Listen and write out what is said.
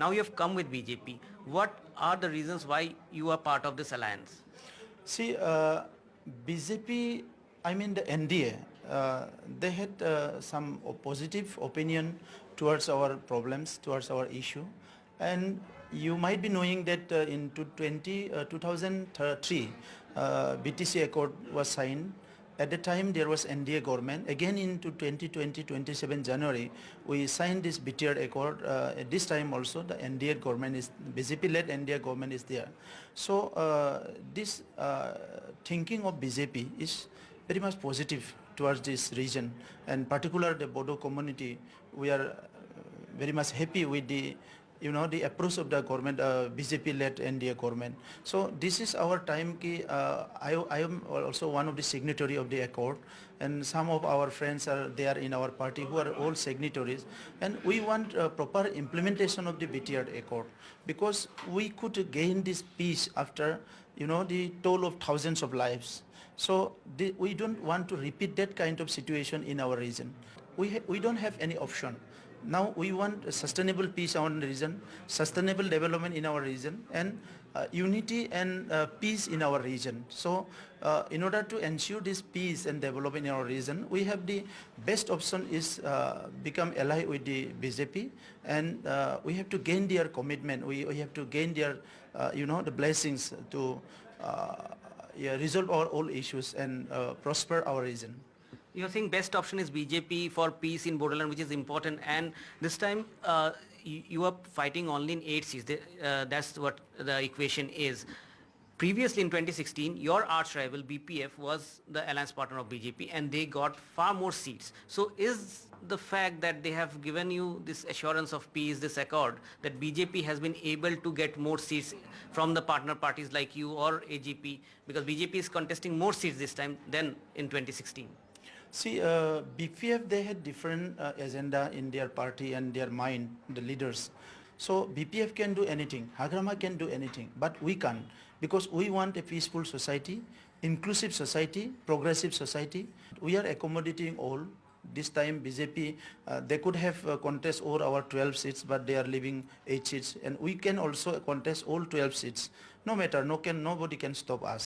Now you have come with BJP. What are the reasons why you are part of this alliance? See, BJP, I mean the NDA, they had some positive opinion towards our problems, towards our issue. And you might be knowing that in 2003, BTC Accord was signed. At the time, there was NDA government. Again, into 2020, 27 January, we signed this BTR Accord. At this time also, the NDA government is, BJP-led NDA government is there. So this thinking of BJP is very much positive towards this region, and particular the Bodo community. We are very much happy with the the approach of the government, BJP-led NDA government. So this is our time. I am also one of the signatory of the accord, and some of our friends are there in our party who are all signatories, and we want proper implementation of the BTR accord, because we could gain this peace after the toll of thousands of lives. So we don't want to repeat that kind of situation in our region. We don't have any option. Now we want a sustainable peace in our region, sustainable development in our region, and unity and peace in our region. So in order to ensure this peace and development in our region, we have the best option is become ally with the BJP, and we have to gain their commitment. We have to gain their the blessings to resolve all issues and prosper our region. You are saying best option is BJP for peace in Bodoland, which is important, and this time you are fighting only in 8 seats. That's what the equation is. Previously in 2016, your arch rival BPF was the alliance partner of BJP, and they got far more seats. So is the fact that they have given you this assurance of peace, this accord, that BJP has been able to get more seats from the partner parties like you or AGP, because BJP is contesting more seats this time than in 2016? See, BPF, they had different agenda in their party and their mind, the leaders. So BPF can do anything, Hagrama can do anything, but we can't, because we want a peaceful society, inclusive society, progressive society. We are accommodating all. This time BJP, they could have contest all our 12 seats, but they are leaving 8 seats, and we can also contest all 12 seats. No matter, nobody can stop us.